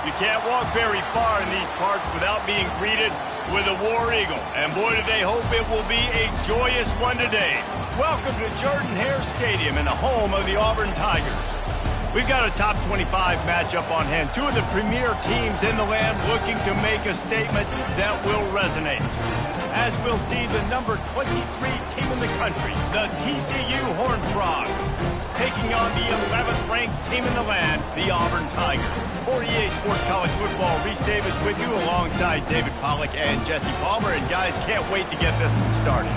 You can't walk very far in these parts without being greeted with a War Eagle. And boy, do they hope it will be a joyous one today. Welcome to Jordan-Hare Stadium and the home of the Auburn Tigers. We've got a top 25 matchup on hand. Two of the premier teams in the land looking to make a statement that will resonate. As we'll see the number 23 team in the country, the TCU Horned Frogs, taking on the 11th ranked team in the land, the Auburn Tigers. For EA Sports College Football, Reese Davis with you alongside David Pollack and Jesse Palmer. And guys, can't wait to get this one started.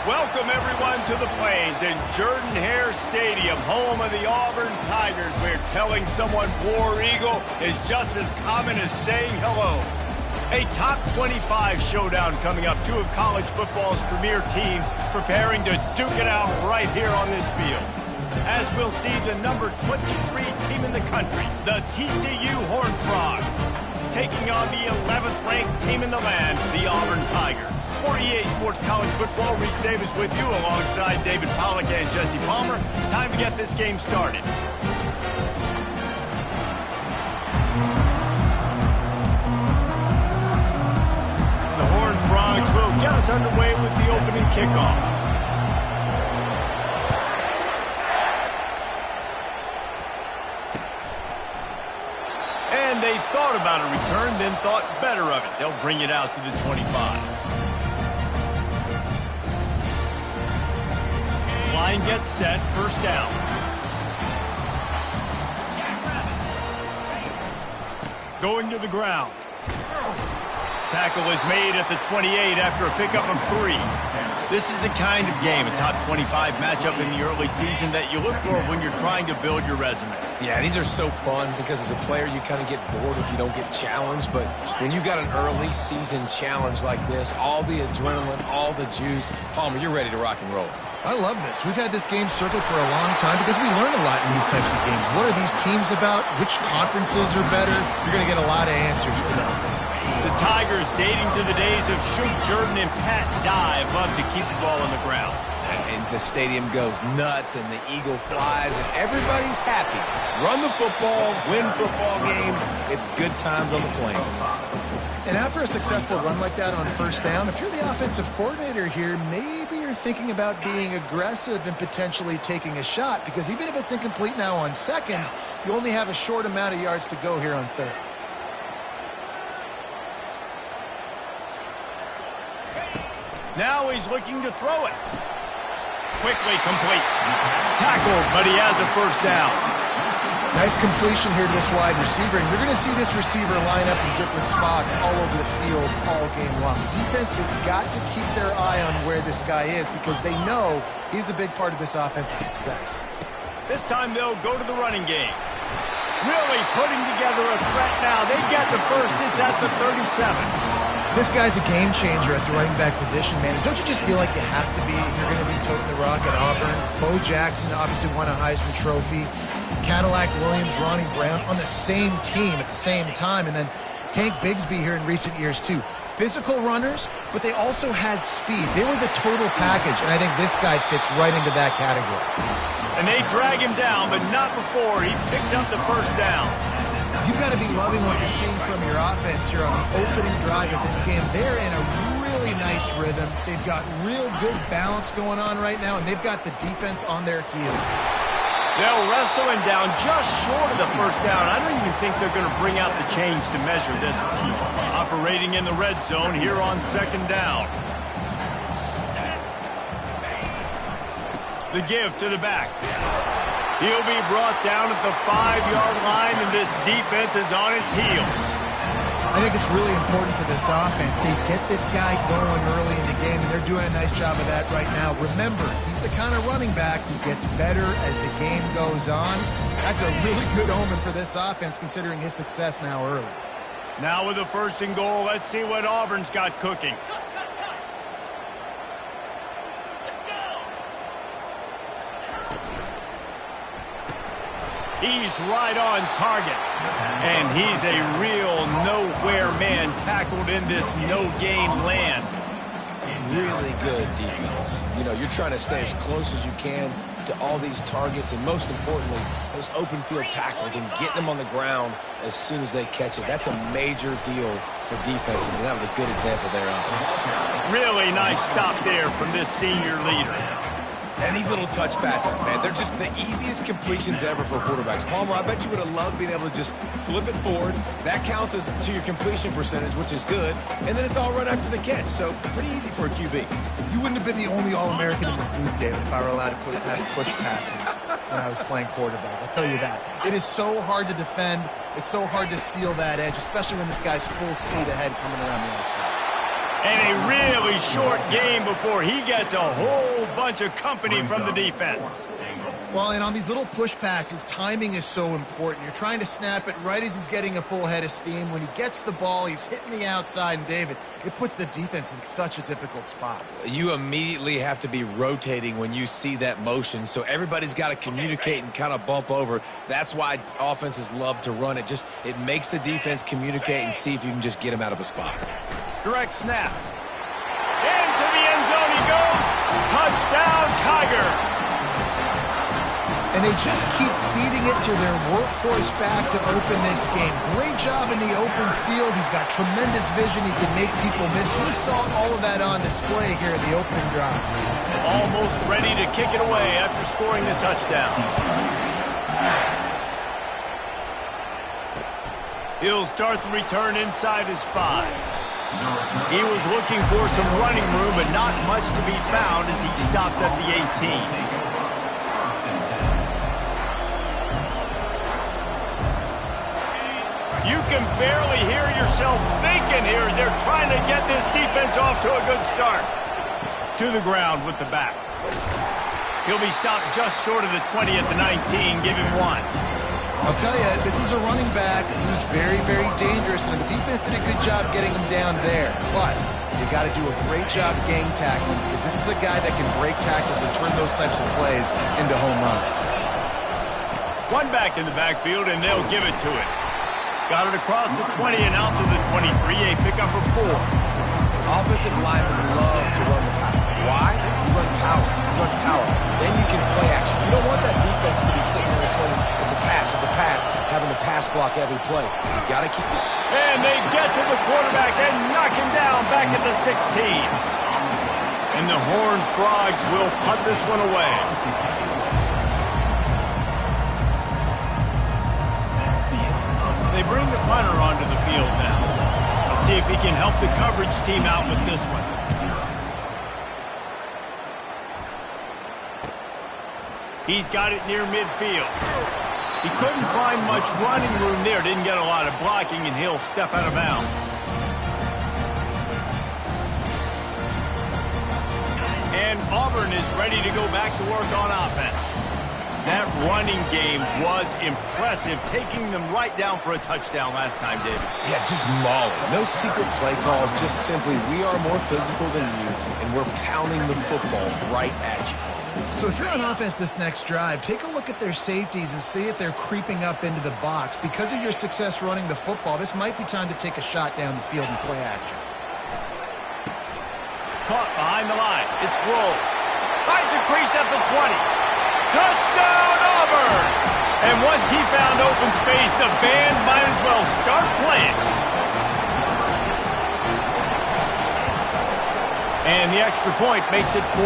Welcome, everyone, to the Plains in Jordan-Hare Stadium, home of the Auburn Tigers, where telling someone War Eagle is just as common as saying hello. A top 25 showdown coming up. Two of college football's premier teams preparing to duke it out right here on this field. As we'll see the number 23 team in the country, the TCU Horned Frogs, taking on the 11th ranked team in the land, the Auburn Tigers. For EA Sports College Football, Reese Davis with you alongside David Pollack and Jesse Palmer. Time to get this game started. The Horned Frogs will get us underway with the opening kickoff. And they thought about a return, then thought better of it. They'll bring it out to the 25. Line gets set, first down. Going to the ground. Tackle is made at the 28 after a pickup of 3. This is the kind of game, a top 25 matchup in the early season, that you look for when you're trying to build your resume. Yeah, these are so fun because as a player you kind of get bored if you don't get challenged, but when you got an early season challenge like this, all the adrenaline, all the juice, Palmer, you're ready to rock and roll. I love this. We've had this game circled for a long time because we learn a lot in these types of games. What are these teams about? Which conferences are better? You're going to get a lot of answers today. The Tigers, dating to the days of Shoot Jordan and Pat Dye, love to keep the ball on the ground. And the stadium goes nuts, and the eagle flies, and everybody's happy. Run the football, win football games. It's good times on the Plains. And after a successful run like that on first down, if you're the offensive coordinator here, maybe you're thinking about being aggressive and potentially taking a shot, because even if it's incomplete now on second, you only have a short amount of yards to go here on third. Now he's looking to throw it. Quickly complete. Tackled, but he has a first down. Nice completion here to this wide receiver, and you're going to see this receiver line up in different spots all over the field all game long. Defense has got to keep their eye on where this guy is because they know he's a big part of this offense's success. This time they'll go to the running game. Really putting together a threat now. They get the first. It's at the 37. This guy's a game changer at the running back position, man. Don't you just feel like you have to be if you're going to be toting the rock at Auburn? Bo Jackson obviously won a Heisman Trophy. Cadillac Williams, Ronnie Brown on the same team at the same time. And then Tank Bigsby here in recent years, too. Physical runners, but they also had speed. They were the total package, and I think this guy fits right into that category. And they drag him down, but not before he picks up the first down. You've got to be loving what you're seeing from your offense here on the opening drive of this game. They're in a really nice rhythm. They've got real good balance going on right now, and they've got the defense on their heels. They'll wrestle him down just short of the first down. I don't even think they're going to bring out the chains to measure this one. Operating in the red zone here on second down. The give to the back. He'll be brought down at the 5-yard line, and this defense is on its heels. I think it's really important for this offense. They get this guy going early in the game, and they're doing a nice job of that right now. Remember, he's the kind of running back who gets better as the game goes on. That's a really good omen for this offense, considering his success now early. Now with a 1st and goal, let's see what Auburn's got cooking. He's right on target. And he's a real nowhere man tackled in this no-gain land. Really good defense. You know, you're trying to stay as close as you can to all these targets, and most importantly, those open field tackles and getting them on the ground as soon as they catch it. That's a major deal for defenses, and that was a good example there of it. Really nice stop there from this senior leader. And these little touch passes, man, they're just the easiest completions ever for quarterbacks. Palmer, I bet you would have loved being able to just flip it forward. That counts as to your completion percentage, which is good. And then it's all run after the catch, so pretty easy for a QB. You wouldn't have been the only All-American in this booth, David, if I were allowed to have push passes when I was playing quarterback. I'll tell you that. It is so hard to defend. It's so hard to seal that edge, especially when this guy's full speed ahead coming around the outside. And a really short game before he gets a whole bunch of company from the defense. Well, and on these little push passes, timing is so important. You're trying to snap it right as he's getting a full head of steam. When he gets the ball, he's hitting the outside, and David, it puts the defense in such a difficult spot. You immediately have to be rotating when you see that motion, so everybody's got to communicate and kind of bump over. That's why offenses love to run it. It makes the defense communicate and see if you can just get him out of a spot. Direct snap. Into the end zone he goes. Touchdown, Tiger. And they just keep feeding it to their workhorse back to open this game. Great job in the open field. He's got tremendous vision. He can make people miss. You saw all of that on display here in the opening drive. Almost ready to kick it away after scoring the touchdown. He'll start the return inside his 5. He was looking for some running room, but not much to be found as he stopped at the 18. You can barely hear yourself thinking here as they're trying to get this defense off to a good start. To the ground with the back. He'll be stopped just short of the 20 at the 19. Give him 1. I'll tell you, this is a running back who's very, very dangerous, and the defense did a good job getting him down there. But you got to do a great job gang tackling, because this is a guy that can break tackles and turn those types of plays into home runs. One back in the backfield, and they'll give it to it. Got it across the 20 and out to the 23, a pickup of 4. Offensive linemen love to run the power. Why? You run power. You run power. Then you can play action. You don't want that defense to be sitting there saying, it's a pass, having to pass block every play. You got to keep it. And they get to the quarterback and knock him down back at the 16. And the Horned Frogs will punt this one away. They bring the punter onto the field now. Let's see if he can help the coverage team out with this one. He's got it near midfield. He couldn't find much running room there. Didn't get a lot of blocking, and he'll step out of bounds. And Auburn is ready to go back to work on offense. That running game was impressive, taking them right down for a touchdown last time, David. Yeah, just mauling. No secret play calls, just simply we are more physical than you, and we're pounding the football right at you. So if you're on offense this next drive, take a look at their safeties and see if they're creeping up into the box. Because of your success running the football, this might be time to take a shot down the field and play action. Caught behind the line. It's Grove. Finds a crease at the 20. Touchdown, Auburn! And once he found open space, the band might as well start playing. And the extra point makes it 14-0.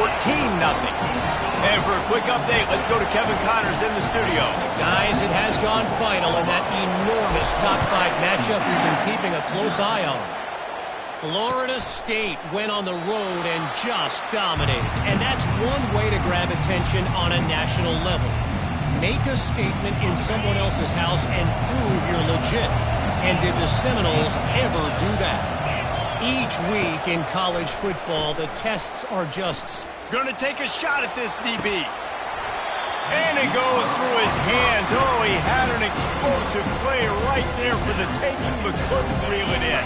And for a quick update, let's go to Kevin Connors in the studio. Guys, it has gone final in that enormous top-5 matchup we've been keeping a close eye on. Florida State went on the road and just dominated. And that's one way to grab attention on a national level. Make a statement in someone else's house and prove you're legit. And did the Seminoles ever do that? Each week in college football, the tests are just... Gonna take a shot at this DB. And it goes through his hands. Oh, he had an explosive play right there for the taking, but couldn't reel it in.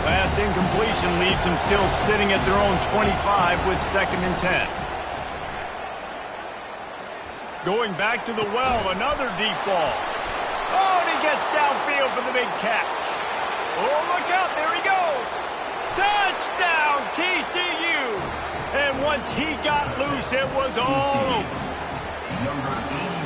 Last incompletion leaves them still sitting at their own 25 with 2nd and 10. Going back to the well, another deep ball. Oh, and he gets downfield for the big catch. Oh, look out, there he goes. Touchdown, TCU. And once he got loose, it was all over.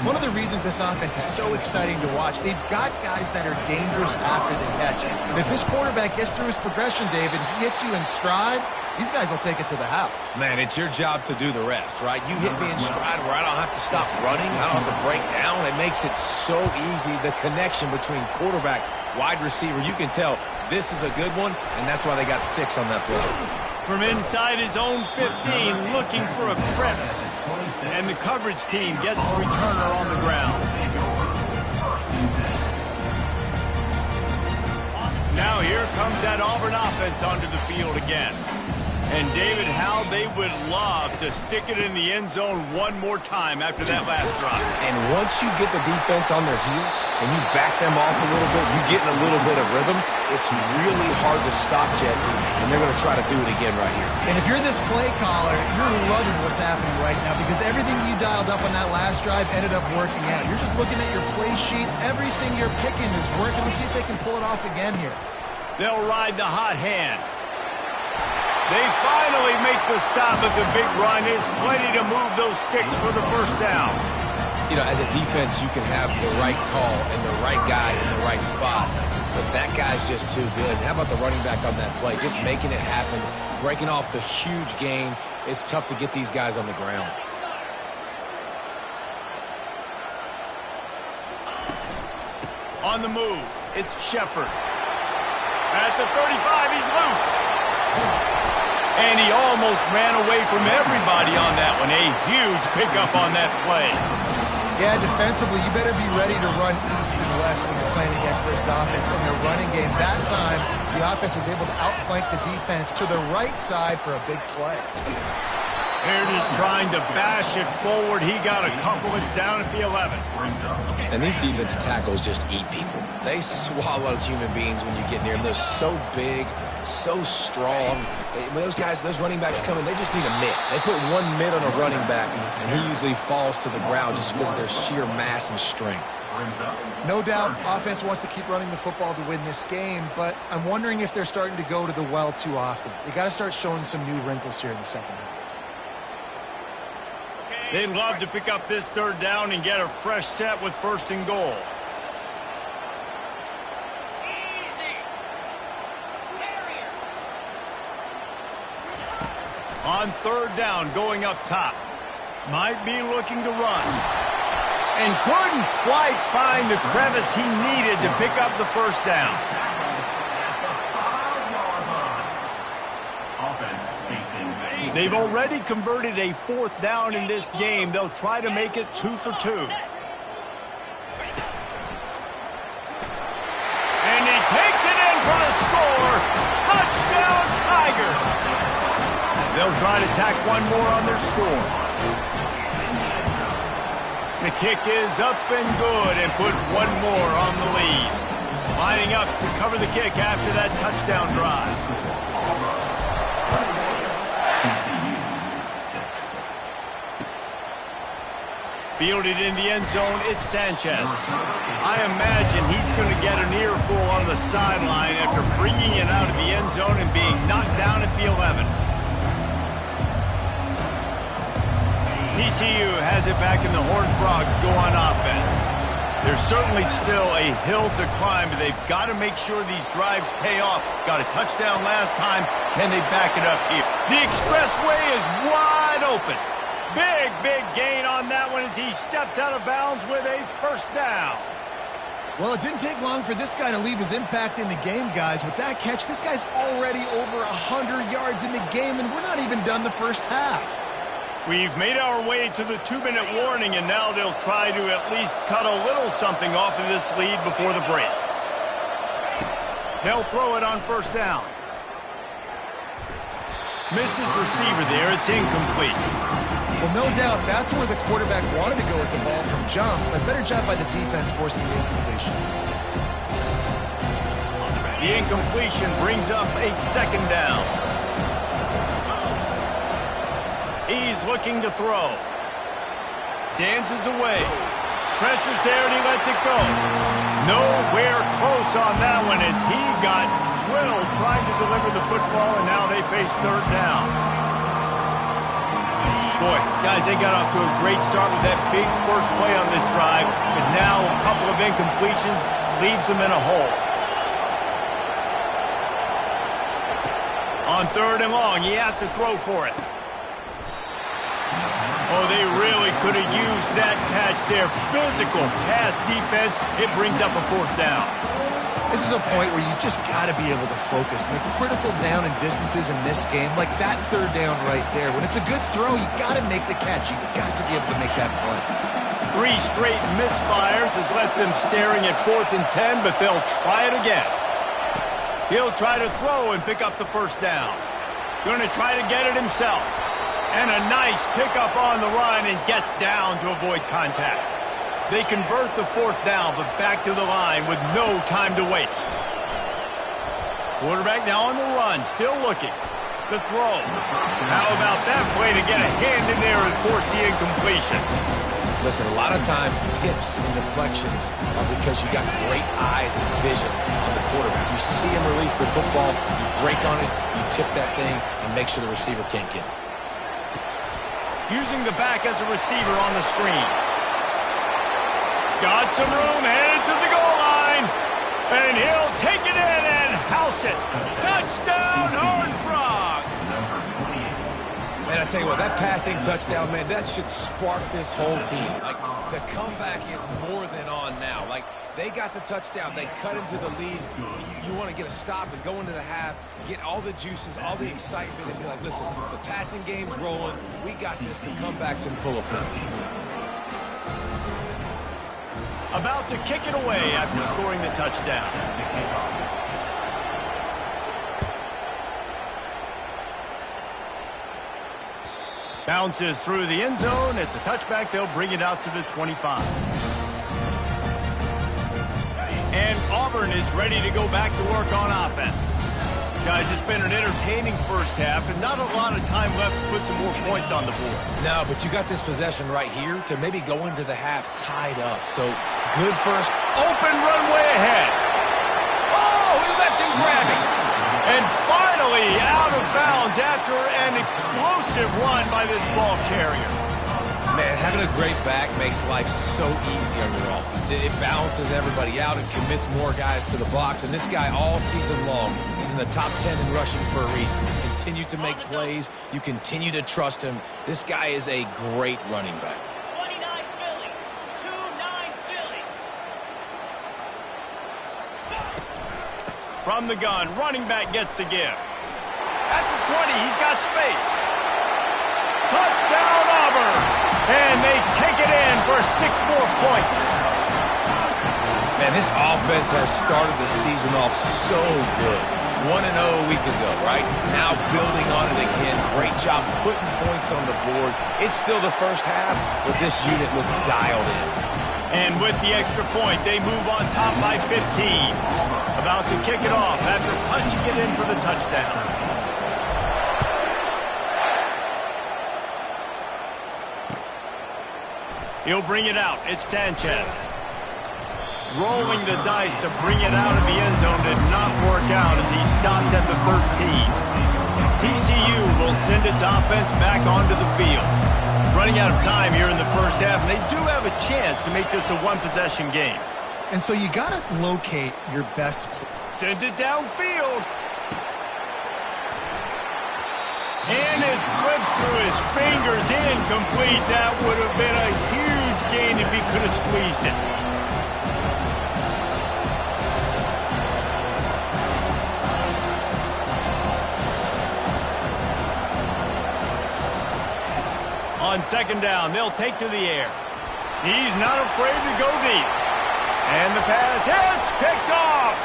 One of the reasons this offense is so exciting to watch, they've got guys that are dangerous after the catch. And if this quarterback gets through his progression, David, he hits you in stride, these guys will take it to the house. Man, it's your job to do the rest, right? You hit me in stride where I don't have to stop running. I don't have to break down. It makes it so easy. The connection between quarterback, wide receiver, you can tell this is a good one, and that's why they got 6 on that play. From inside his own 15, looking for a crevice. And the coverage team gets the returner on the ground. Now here comes that Auburn offense onto the field again. And David, how they would love to stick it in the end zone one more time after that last drive. And once you get the defense on their heels and you back them off a little bit, you get in a little bit of rhythm, it's really hard to stop, Jesse, and they're going to try to do it again right here. And if you're this play caller, you're loving what's happening right now because everything you dialed up on that last drive ended up working out. You're just looking at your play sheet. Everything you're picking is working. Let's see if they can pull it off again here. They'll ride the hot hand. They finally make the stop, but the big run is plenty to move those sticks for the first down. You know, as a defense, you can have the right call and the right guy in the right spot, but that guy's just too good. And how about the running back on that play? Just making it happen, breaking off the huge gain. It's tough to get these guys on the ground. On the move, it's Shepard. At the 35, he's loose. And he almost ran away from everybody on that one. A huge pickup on that play. Yeah, defensively, you better be ready to run east and west when you're playing against this offense in their running game. That time, the offense was able to outflank the defense to the right side for a big play. Heritage trying to bash it forward. He got a couple. It's down at the 11. And these defensive tackles just eat people. They swallow human beings when you get near them. They're so big, so strong. When those guys, those running backs come in, they just need a mitt. They put one mitt on a running back, and he usually falls to the ground just because of their sheer mass and strength. No doubt, offense wants to keep running the football to win this game, but I'm wondering if they're starting to go to the well too often. They got to start showing some new wrinkles here in the second half. They'd love to pick up this 3rd down and get a fresh set with 1st and goal. On 3rd down, going up top. Might be looking to run. And couldn't quite find the crevice he needed to pick up the 1st down. They've already converted a 4th down in this game. They'll try to make it 2 for 2. And he takes it in for the score. Touchdown, Tigers. They'll try to tack one more on their score. The kick is up and good and put one more on the lead. Lining up to cover the kick after that touchdown drive. Fielded in the end zone, it's Sanchez. I imagine he's going to get an earful on the sideline after bringing it out of the end zone and being knocked down at the 11. TCU has it back and the Horned Frogs go on offense. There's certainly still a hill to climb, but they've got to make sure these drives pay off. Got a touchdown last time. Can they back it up here? The expressway is wide open. Big gain on that one as he steps out of bounds with a first down. Well, it didn't take long for this guy to leave his impact in the game, guys. With that catch, this guy's already over 100 yards in the game, and we're not even done the first half. We've made our way to the 2-minute warning, and now they'll try to at least cut a little something off of this lead before the break. They'll throw it on first down. Missed his receiver there. It's incomplete. Well, no doubt that's where the quarterback wanted to go with the ball from jump, but better job by the defense forcing the incompletion. The incompletion brings up a second down. He's looking to throw. Dances away. Pressure's there and he lets it go. Nowhere close on that one as he got drilled trying to deliver the football, and now they face third down. Boy, guys, they got off to a great start with that big first play on this drive, but now a couple of incompletions leaves them in a hole. On third and long, he has to throw for it. Oh, they really could have used that catch there. Physical pass defense. It brings up a fourth down. This is a point where you just got to be able to focus. And the critical down and distances in this game, like that third down right there. When it's a good throw, you got to make the catch. You got to be able to make that play. 3 straight misfires has left them staring at 4th and 10, but they'll try it again. He'll try to throw and pick up the first down. Going to try to get it himself. And a nice pickup on the run and gets down to avoid contact. They convert the 4th down, but back to the line with no time to waste. Quarterback now on the run, still looking. The throw. How about that play to get a hand in there and force the incompletion? Listen, a lot of times skips and deflections are because you got great eyes and vision on the quarterback. You see him release the football, you break on it, you tip that thing, and make sure the receiver can't get it. Using the back as a receiver on the screen. Got some room, headed to the goal line. And he'll take it in and house it. Touchdown, Horned Frogs. Man, I tell you what, that passing touchdown, man, that should spark this whole team. Like, the comeback is more than on now. Like, they got the touchdown. They cut into the lead. You want to get a stop and go into the half, get all the juices, all the excitement, and be like, listen, the passing game's rolling. We got this. The comeback's in full effect. About to kick it away after scoring the touchdown. Bounces through the end zone. It's a touchback. They'll bring it out to the 25. And Auburn is ready to go back to work on offense. Guys, it's been an entertaining first half and not a lot of time left to put some more points on the board. No, but you got this possession right here to maybe go into the half tied up. So good first. Open runway ahead. Oh, he left him grabbing. And finally out of bounds after an explosive run by this ball carrier. Man, having a great back makes life so easy on your offense. It balances everybody out and commits more guys to the box. And this guy all season long, he's in the top 10 in rushing for a reason. He's continued to make plays. You continue to trust him. This guy is a great running back. 29 Philly. 2-9 Philly. From the gun, running back gets to give. At the 20, he's got space. Touchdown, Auburn. And they take it in for 6 more points. Man, this offense has started the season off so good. 1-0 a week ago, right? Now building on it again. Great job putting points on the board. It's still the first half, but this unit looks dialed in. And with the extra point, they move on top by 15. About to kick it off after punching it in for the touchdown. He'll bring it out. It's Sanchez. Rolling the dice to bring it out of the end zone did not work out as he stopped at the 13. TCU will send its offense back onto the field. Running out of time here in the first half, and they do have a chance to make this a one-possession game. And so you got to locate your best. Send it downfield. And it slips through his fingers, incomplete. That would have been a huge gain if he could have squeezed it. On second down, they'll take to the air. He's not afraid to go deep. And the pass hits, picked off.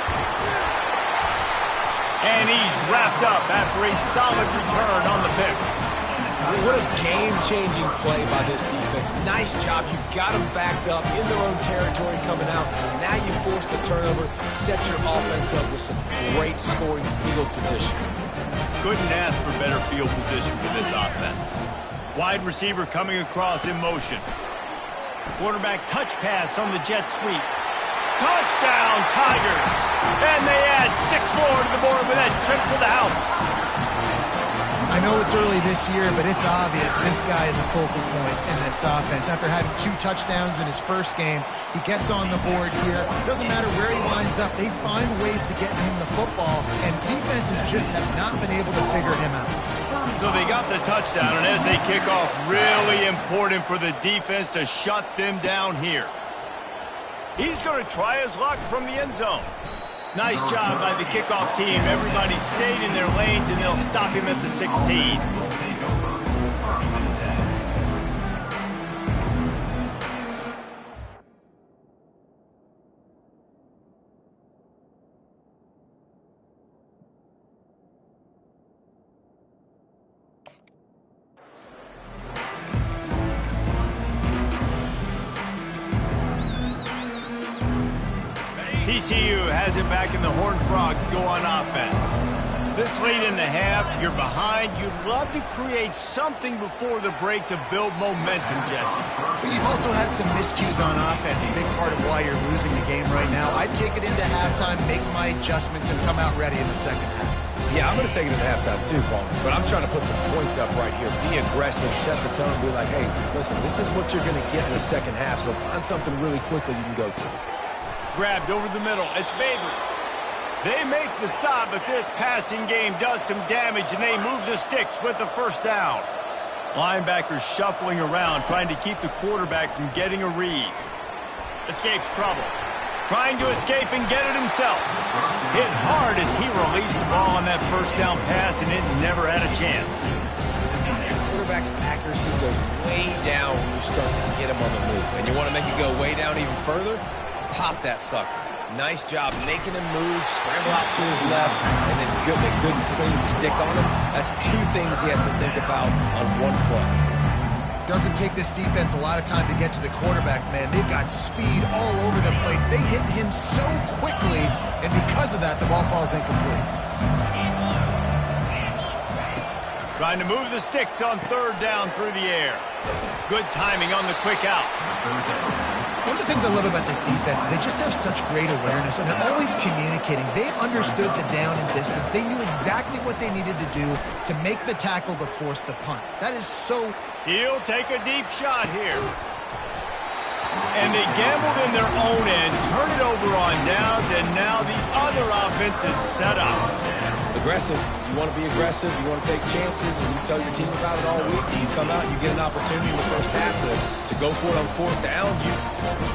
And he's wrapped up after a solid return on the pick. What a game-changing play by this defense. Nice job. You got them backed up in their own territory coming out. Now you force the turnover, set your offense up with some great scoring field position. Couldn't ask for better field position for this offense. Wide receiver coming across in motion. Quarterback touch pass on the jet sweep. Touchdown, Tigers! And they add 6 more to the board with that trip to the house. I know it's early this year, but it's obvious this guy is a focal point in this offense. After having 2 touchdowns in his first game, he gets on the board here. Doesn't matter where he lines up, they find ways to get him the football, and defenses just have not been able to figure him out. So they got the touchdown, and as they kick off, really important for the defense to shut them down here. He's going to try his luck from the end zone. Nice job by the kickoff team. Everybody stayed in their lanes, and they'll stop him at the 16. TCU has it back in the Horned Frogs go on offense. This late in the half, you're behind. You'd love to create something before the break to build momentum, Jesse. But you've also had some miscues on offense, a big part of why you're losing the game right now. I'd take it into halftime, make my adjustments, and come out ready in the second half. Yeah, I'm going to take it into halftime too, Paul. But I'm trying to put some points up right here. Be aggressive, set the tone, be like, hey, listen, this is what you're going to get in the second half, so find something really quickly you can go to. Grabbed over the middle. It's Babers. They make the stop, but this passing game does some damage, and they move the sticks with the first down. Linebackers shuffling around, trying to keep the quarterback from getting a read. Escapes trouble. Trying to escape and get it himself. Hit hard as he released the ball on that first down pass, and it never had a chance. Quarterback's accuracy goes way down when you start to get him on the move. And you want to make it go way down even further? Pop that sucker. Nice job making him move, scramble out to his left, and then good and clean stick on him. That's 2 things he has to think about on one play. Doesn't take this defense a lot of time to get to the quarterback, man. They've got speed all over the place. They hit him so quickly, and because of that, the ball falls incomplete. Trying to move the sticks on third down through the air. Good timing on the quick out. One of the things I love about this defense is they just have such great awareness, and they're always communicating. They understood the down and distance. They knew exactly what they needed to do to make the tackle to force the punt. That is so... He'll take a deep shot here. And they gambled in their own end, turn it over on downs, and now the other offense is set up. Aggressive. You want to be aggressive. You want to take chances, and you tell your team about it all week. And you come out and you get an opportunity in the first half to go for it on fourth down.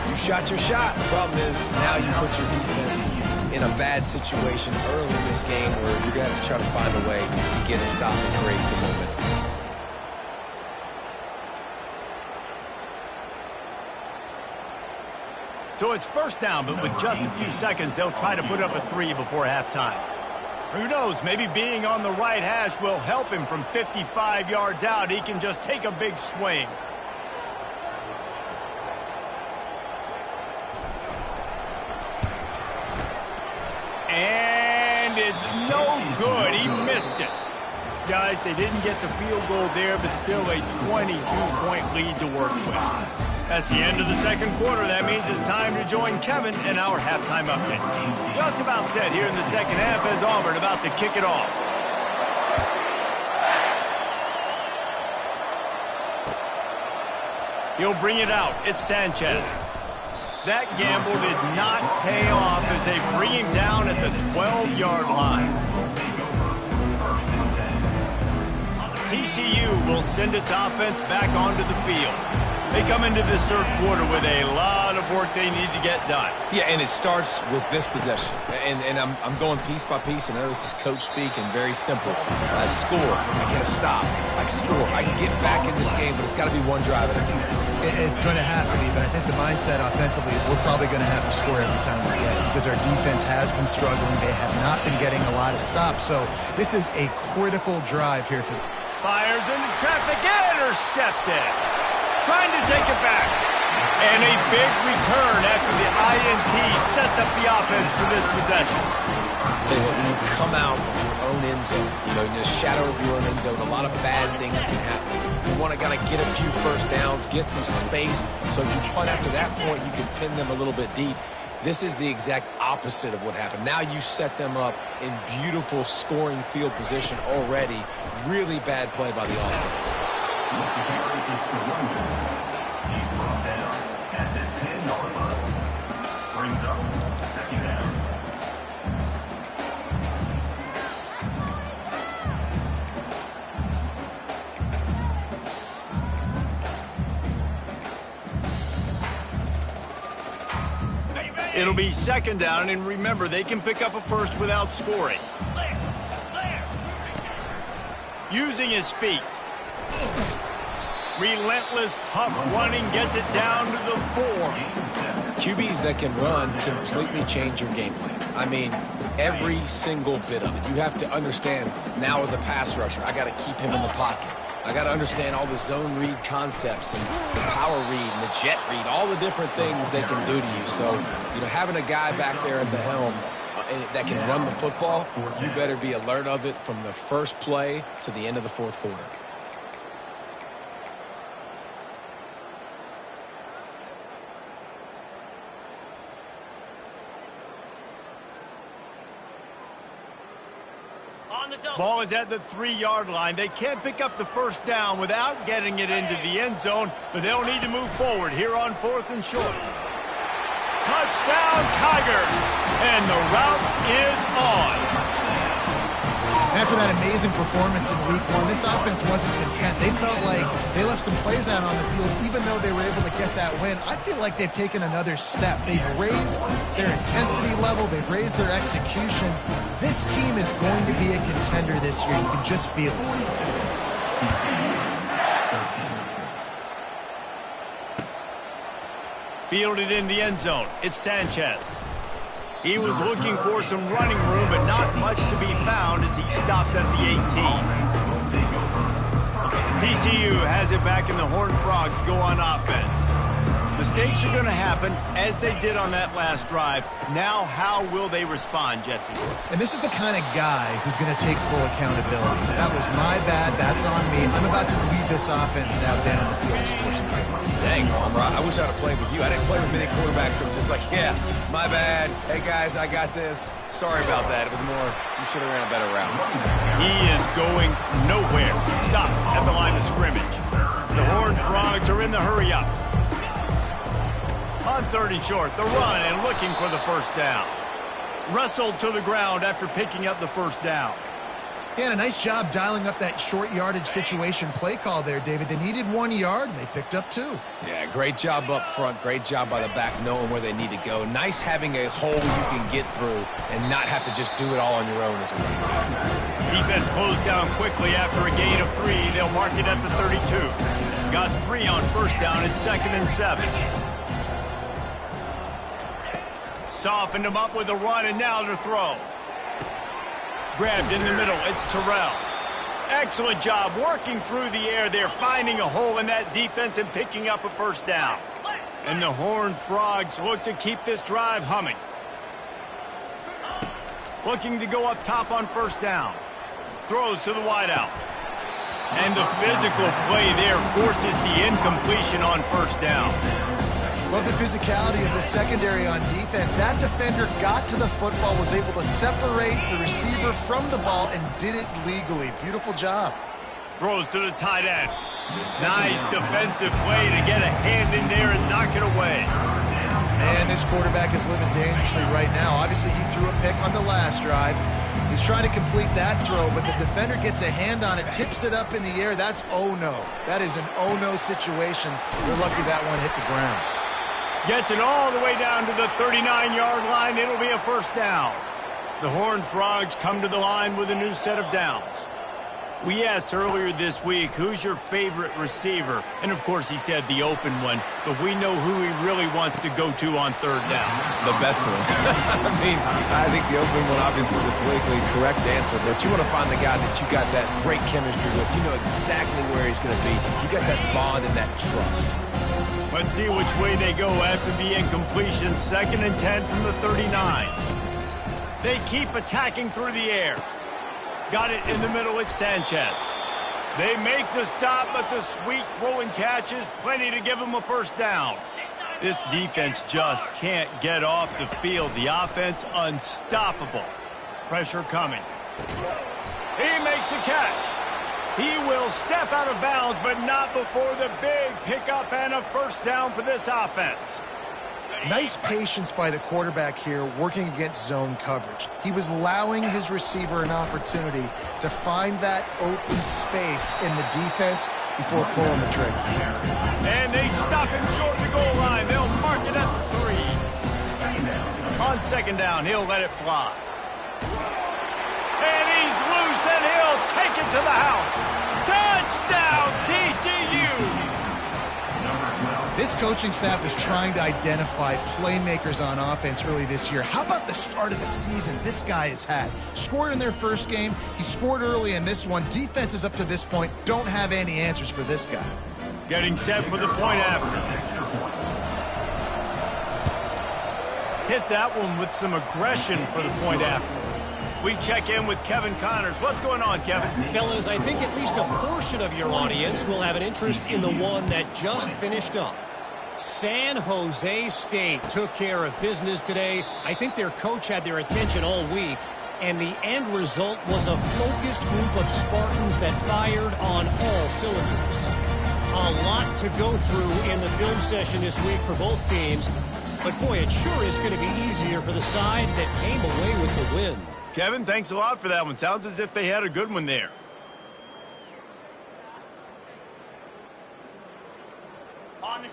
You shot your shot. The problem is now you put your defense in a bad situation early in this game where you're going to have to try to find a way to get a stop and create some momentum. So it's first down, but with just a few seconds, they'll try to put up a 3 before halftime. Who knows, maybe being on the right hash will help him from 55 yards out. He can just take a big swing. And it's no good. He missed it. Guys, they didn't get the field goal there, but still a 22-point lead to work with. That's the end of the second quarter. That means it's time to join Kevin in our halftime update. Just about set here in the second half as Auburn about to kick it off. He'll bring it out. It's Sanchez. That gamble did not pay off as they bring him down at the 12-yard line. TCU will send its offense back onto the field. They come into this third quarter with a lot of work they need to get done. Yeah, and it starts with this possession. And I'm going piece by piece, and I know this is coach speak and very simple. I score, I get a stop. I score, I can get back in this game, but it's got to be one drive at a time. It's going to have to be, but I think the mindset offensively is we're probably going to have to score every time we get it because our defense has been struggling. They have not been getting a lot of stops. So this is a critical drive here for them. Fires into traffic, intercepted. Trying to take it back. And a big return after the INT sets up the offense for this possession. Tell you what, when you come out of your own end zone, in the shadow of your own end zone, a lot of bad things can happen. You want to kind of get a few first downs, get some space, so if you punt after that point, you can pin them a little bit deep. This is the exact opposite of what happened. Now you set them up in beautiful scoring field position already. Really bad play by the offense. He's brought down at the 10-yard line. Brings up second down. It'll be second down, and remember, they can pick up a first without scoring. Using his feet. Relentless, tough running gets it down to the 4. QBs that can run completely change your game plan. I mean, every single bit of it. You have to understand now as a pass rusher, I got to keep him in the pocket. I got to understand all the zone read concepts and the power read and the jet read, all the different things they can do to you. So, having a guy back there at the helm that can run the football, you better be alert of it from the first play to the end of the fourth quarter. Ball is at the 3-yard line. They can't pick up the first down without getting it into the end zone, but they'll need to move forward here on 4th and short. Touchdown, Tigers! And the route is on. After that amazing performance in week 1, this offense wasn't content. They felt like they left some plays out on the field, even though they were able to get that win. I feel like they've taken another step. They've raised their intensity level. They've raised their execution. This team is going to be a contender this year. You can just feel it. Fielded in the end zone. It's Sanchez. He was looking for some running room, but not much to be found as he stopped at the 18. TCU has it back, and the Horned Frogs go on offense. Mistakes are going to happen, as they did on that last drive. Now, how will they respond, Jesse? And this is the kind of guy who's going to take full accountability. That was my bad. That's on me. I'm about to lead this offense now down the field and score some points. Dang, Palmer, I wish I'd have played with you. I didn't play with many quarterbacks that were just like, yeah, my bad. Hey, guys, I got this. Sorry about that. It was more, you should have ran a better route. He is going nowhere. Stop at the line of scrimmage. The Horned Frogs are in the hurry-up. On 3rd and short, the run and looking for the first down. Wrestled to the ground after picking up the first down. Yeah, and a nice job dialing up that short yardage situation play call there, David. They needed 1 yard, and they picked up 2. Yeah, great job up front. Great job by the back knowing where they need to go. Nice having a hole you can get through and not have to just do it all on your own as a running back. Defense closed down quickly after a gain of 3. They'll mark it at the 32. Got 3 on first down at 2nd and 7. Softened him up with a run, and now to throw. Grabbed in the middle, it's Terrell. Excellent job working through the air there, finding a hole in that defense and picking up a first down. And the Horned Frogs look to keep this drive humming. Looking to go up top on first down. Throws to the wideout. And the physical play there forces the incompletion on first down. Love the physicality of the secondary on defense. That defender got to the football, was able to separate the receiver from the ball, and did it legally. Beautiful job. Throws to the tight end. Nice defensive play to get a hand in there and knock it away. Man, this quarterback is living dangerously right now. Obviously, he threw a pick on the last drive. He's trying to complete that throw, but the defender gets a hand on it, tips it up in the air. That's oh-no. That is an oh-no situation. They're lucky that one hit the ground. Gets it all the way down to the 39-yard line. It'll be a first down. The Horned Frogs come to the line with a new set of downs. We asked earlier this week, who's your favorite receiver? And, of course, he said the open one, but we know who he really wants to go to on third down. The best one. I think the open one, obviously, the politically correct answer, but you want to find the guy that you got that great chemistry with. You know exactly where he's going to be. You got that bond and that trust. Let's see which way they go after the incompletion. 2nd and 10 from the 39. They keep attacking through the air. Got it in the middle at Sanchez. They make the stop, but the sweet rolling catch is plenty to give them a first down. This defense just can't get off the field. The offense unstoppable. Pressure coming. He makes a catch. He will step out of bounds, but not before the big pickup and a first down for this offense. Nice patience by the quarterback here working against zone coverage. He was allowing his receiver an opportunity to find that open space in the defense before pulling the trigger. And they stop him short of the goal line. They'll mark it at the 3. On 2nd down, he'll let it fly. And he's loose, and he'll take it to the house. Touchdown, TCU! This coaching staff was trying to identify playmakers on offense early this year. How about the start of the season this guy has had? Scored in their first game. He scored early in this one. Defenses up to this point don't have any answers for this guy. Getting set for the point after. Hit that one with some aggression for the point after. We check in with Kevin Connors. What's going on, Kevin? Fellas, I think at least a portion of your audience will have an interest in the one that just finished up. San Jose State took care of business today. I think their coach had their attention all week, and the end result was a focused group of Spartans that fired on all cylinders. A lot to go through in the film session this week for both teams, but boy, it sure is going to be easier for the side that came away with the win. Kevin, thanks a lot for that one. Sounds as if they had a good one there.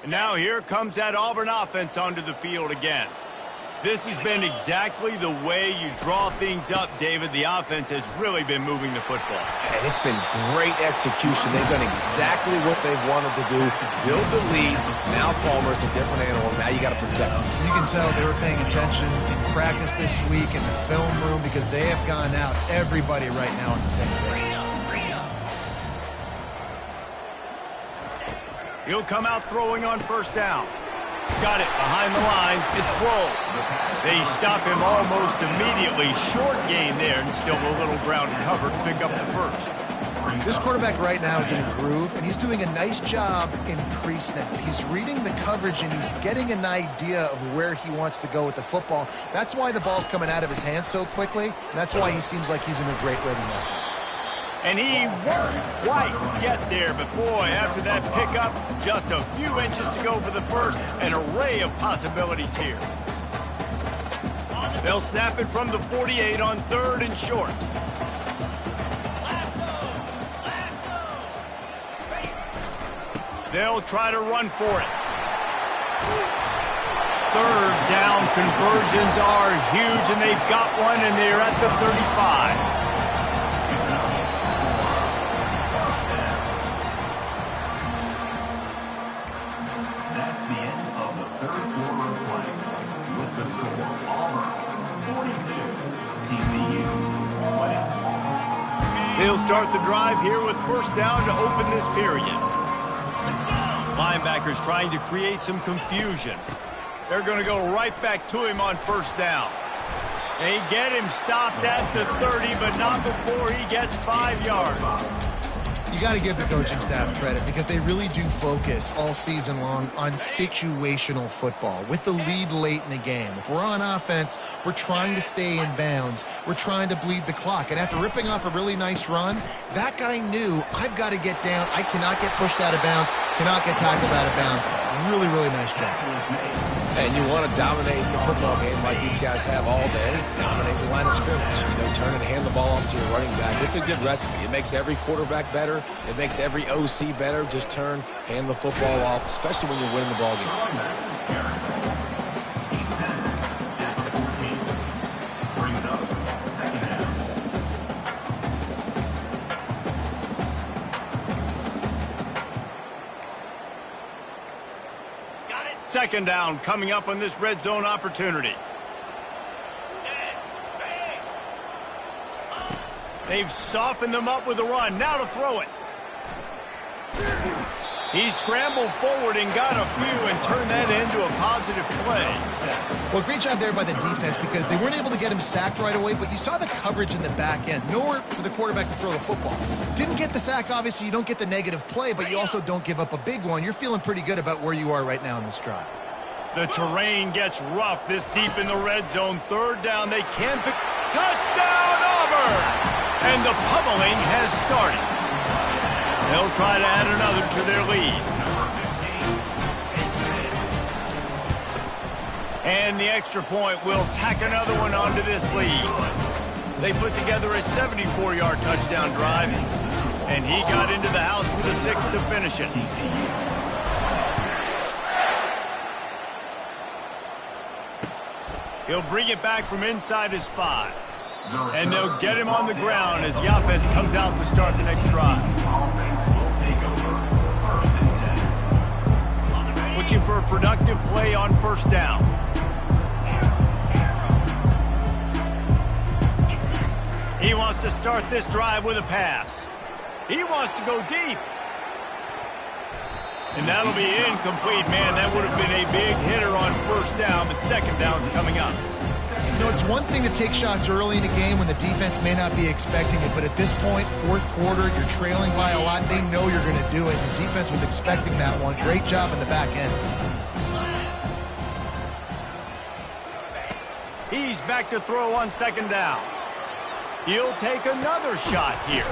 And now here comes that Auburn offense onto the field again. This has been exactly the way you draw things up, David. The offense has really been moving the football. And it's been great execution. They've done exactly what they've wanted to do. Build the lead. Now Palmer's a different animal. Now you got to protect him. You can tell they were paying attention in practice this week in the film room because they have gone out, everybody right now on the same page. He'll come out throwing on first down. Got it behind the line. It's Crow. They stop him almost immediately. Short gain there, and still a little ground to cover to pick up the first. This quarterback right now is in a groove, and he's doing a nice job in pre-snap. He's reading the coverage, and he's getting an idea of where he wants to go with the football. That's why the ball's coming out of his hands so quickly, and that's why he seems like he's in a great rhythm now. And he won't quite get there, but boy, after that pickup, just a few inches to go for the first. An array of possibilities here. They'll snap it from the 48 on 3rd and short. They'll try to run for it. 3rd down conversions are huge, and they've got one, and they're at the 35. They'll start the drive here with first down to open this period. Linebackers trying to create some confusion. They're going to go right back to him on first down. They get him stopped at the 30, but not before he gets 5 yards. You got to give the coaching staff credit because they really do focus all season long on situational football with the lead late in the game. If we're on offense, we're trying to stay in bounds. We're trying to bleed the clock. And after ripping off a really nice run, that guy knew, I've got to get down. I cannot get pushed out of bounds. Cannot get tackled out of bounds. Really, really nice job. And you want to dominate the football game like these guys have all day. Dominate the line of scrimmage. Turn and hand the ball off to your running back. It's a good recipe. It makes every quarterback better. It makes every OC better. Just turn, hand the football off, especially when you're winning the ball game. Second down coming up on this red zone opportunity. They've softened them up with a run. Now to throw it. He scrambled forward and got a few and turned that into a positive play. Well, great job there by the defense because they weren't able to get him sacked right away, but you saw the coverage in the back end. Nowhere for the quarterback to throw the football. Didn't get the sack, obviously. You don't get the negative play, but you also don't give up a big one. You're feeling pretty good about where you are right now in this drive. The terrain gets rough this deep in the red zone. Third down, they can't pick. Touchdown, Auburn! And the pummeling has started. They'll try to add another to their lead. And the extra point will tack another one onto this lead. They put together a 74-yard touchdown drive, and he got into the house with a 6 to finish it. He'll bring it back from inside his 5. And they'll get him on the ground as the offense comes out to start the next drive. Looking for a productive play on first down. He wants to start this drive with a pass. He wants to go deep. And that'll be incomplete, man. That would have been a big hitter on first down, but second down's coming up. It's one thing to take shots early in the game when the defense may not be expecting it, but at this point, fourth quarter, you're trailing by a lot. They know you're going to do it. The defense was expecting that one. Great job in the back end. He's back to throw on second down. He'll take another shot here.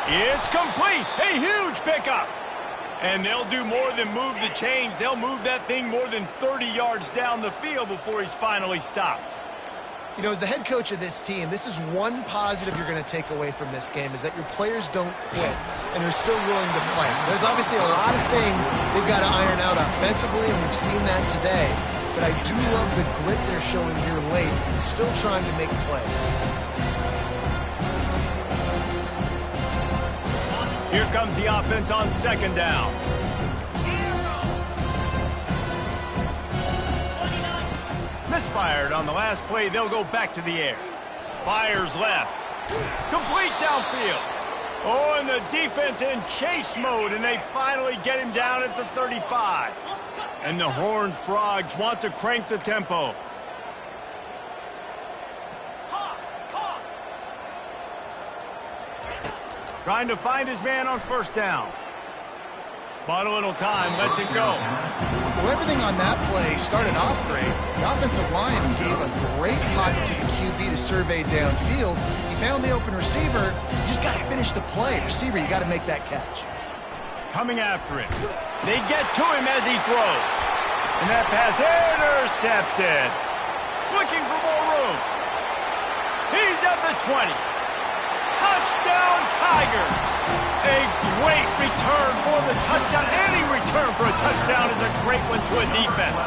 It's complete. A huge pickup. And they'll do more than move the chains. They'll move that thing more than 30 yards down the field before he's finally stopped. As the head coach of this team, this is one positive you're going to take away from this game, is that your players don't quit and are still willing to fight. There's obviously a lot of things they've got to iron out offensively, and we've seen that today. But I do love the grit they're showing here late and still trying to make plays. Here comes the offense on second down. Misfired on the last play. They'll go back to the air. Fires left. Complete downfield. Oh, and the defense in chase mode, and they finally get him down at the 35. And the Horned Frogs want to crank the tempo. Trying to find his man on first down. Bought a little time, lets it go. Well, everything on that play started off great. The offensive line gave a great pocket to the QB to survey downfield. He found the open receiver. You just got to finish the play. Receiver, you got to make that catch. Coming after him. They get to him as he throws. And that pass intercepted. Looking for more room. He's at the 20. Touchdown, Tigers. A great return for the touchdown. Any return for a touchdown is a great one to a defense.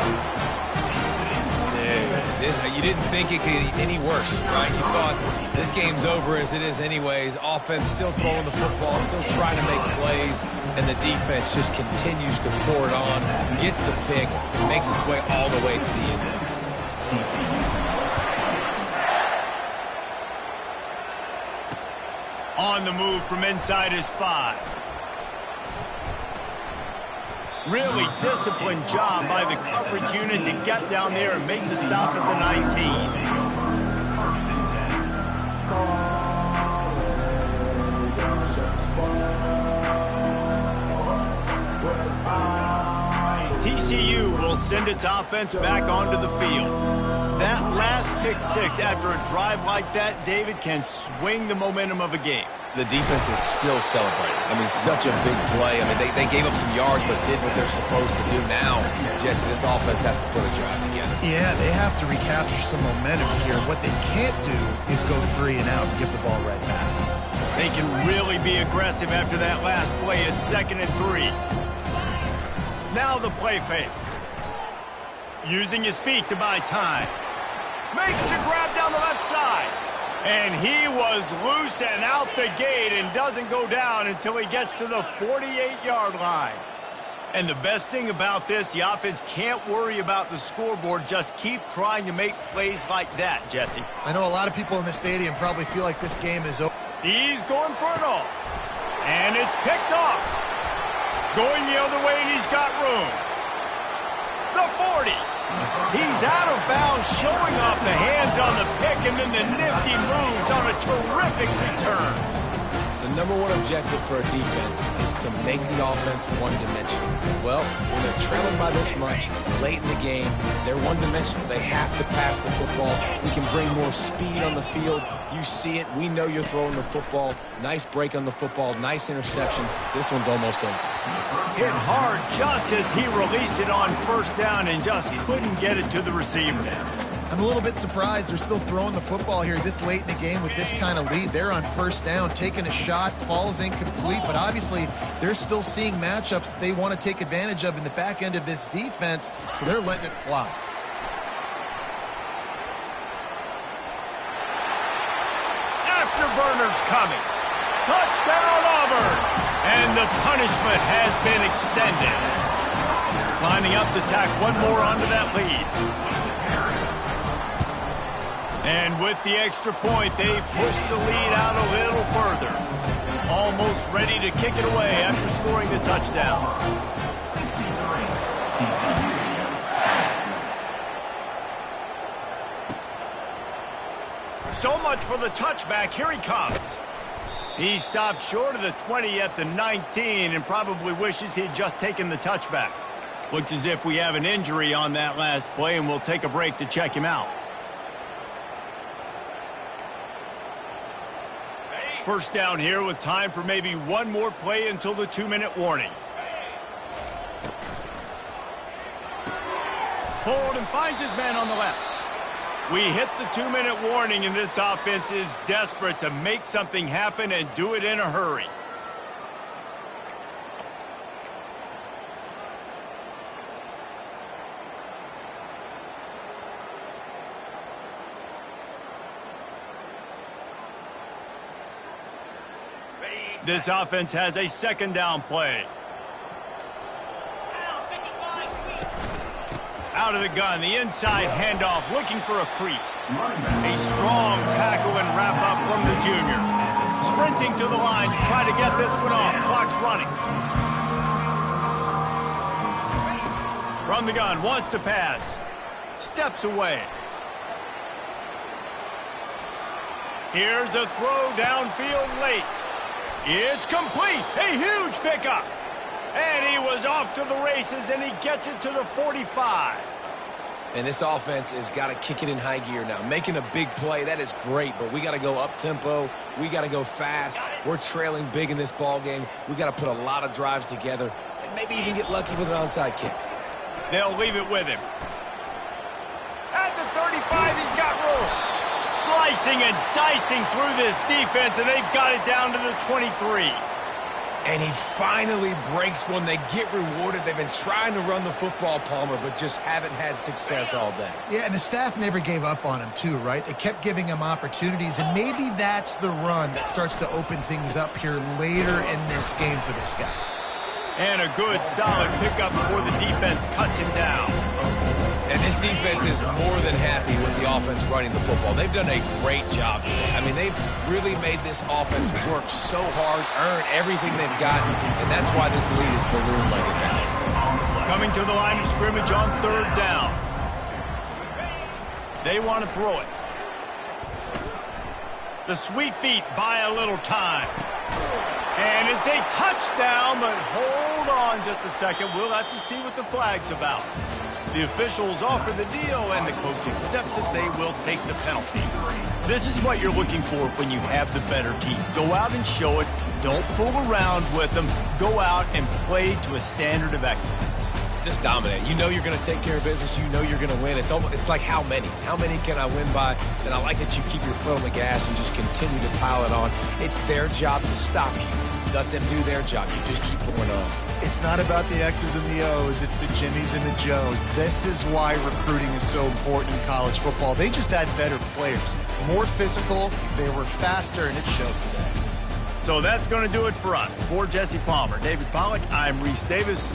You didn't think it could get any worse, right? You thought this game's over as it is anyways. Offense still throwing the football, still trying to make plays, and the defense just continues to pour it on, gets the pick, makes its way all the way to the end zone. On the move from inside his 5. Really disciplined job by the coverage unit to get down there and make the stop at the 19. TCU will send its offense back onto the field. That last pick six after a drive like that, David, can swing the momentum of a game. The defense is still celebrating. I mean, such a big play. I mean, they gave up some yards but did what they're supposed to do. Now, Jesse, this offense has to put a drive together. Yeah, they have to recapture some momentum here. What they can't do is go 3 and out and give the ball right back. They can really be aggressive after that last play. It's 2nd and 3. Now the play fake. Using his feet to buy time. Makes a grab down the left side. And he was loose and out the gate and doesn't go down until he gets to the 48-yard line. And the best thing about this, the offense can't worry about the scoreboard. Just keep trying to make plays like that, Jesse. I know a lot of people in the stadium probably feel like this game is over. He's going for it all. And it's picked off. Going the other way, and he's got room. The 40. He's out of bounds, showing off the hands on the pick, and then the nifty moves on a terrific return. The #1 objective for a defense is to make the offense one-dimensional. Well, when they're trailing by this much, late in the game, they're one-dimensional. They have to pass the football. We can bring more speed on the field. You see it. We know you're throwing the football. Nice break on the football. Nice interception. This one's almost over. Hit hard just as he released it on 1st down and just couldn't get it to the receiver. I'm a little bit surprised they're still throwing the football here this late in the game with this kind of lead. They're on 1st down, taking a shot, falls incomplete, but obviously they're still seeing matchups that they want to take advantage of in the back end of this defense, so they're letting it fly. Afterburners coming. Touchdown, Auburn! And the punishment has been extended. Lining up to tack one more onto that lead. And with the extra point, they push the lead out a little further. Almost ready to kick it away after scoring the touchdown. So much for the touchback. Here he comes. He stopped short of the 20 at the 19 and probably wishes he'd just taken the touchback. Looks as if we have an injury on that last play, and we'll take a break to check him out. 1st down here with time for maybe one more play until the 2-minute warning. Pulled and finds his man on the left. We hit the 2-minute warning, and this offense is desperate to make something happen and do it in a hurry. This offense has a 2nd down play. Out of the gun, the inside handoff, looking for a crease. A strong tackle and wrap up from the junior. Sprinting to the line to try to get this one off. Clock's running. From the gun, wants to pass. Steps away. Here's a throw downfield late. It's complete. A huge pickup. And he was off to the races, and he gets it to the 45. And this offense has got to kick it in high gear now. Making a big play, that is great, but we got to go up-tempo. We got to go fast. We're trailing big in this ball game. We got to put a lot of drives together and maybe even get lucky with an onside kick. They'll leave it with him. At the 35, he's got room. Slicing and dicing through this defense, and they've got it down to the 23. And he finally breaks one. They get rewarded. They've been trying to run the football, Palmer, but just haven't had success all day. Yeah, and the staff never gave up on him, too, right? They kept giving him opportunities, and maybe that's the run that starts to open things up here later in this game for this guy. And a good, solid pickup before the defense cuts him down. And this defense is more than happy with the offense running the football. They've done a great job today. I mean, they've really made this offense work so hard, earn everything they've gotten, and that's why this lead is ballooned like it has. Coming to the line of scrimmage on 3rd down. They want to throw it. The sweet feet buy a little time. And it's a touchdown, but hold on just a second. We'll have to see what the flag's about. The officials offer the deal, and the coach accepts it. They will take the penalty. This is what you're looking for when you have the better team. Go out and show it. Don't fool around with them. Go out and play to a standard of excellence. Just dominate. You know you're going to take care of business. You know you're going to win. It's like how many? How many can I win by? And I like that you keep your foot on the gas and just continue to pile it on. It's their job to stop you. Let them do their job. You just keep going on. It's not about the X's and the O's. It's the Jimmies and the Joes. This is why recruiting is so important in college football. They just had better players, more physical, they were faster, and it showed today. So that's going to do it for us. For Jesse Palmer, David Pollack, I'm Reese Davis.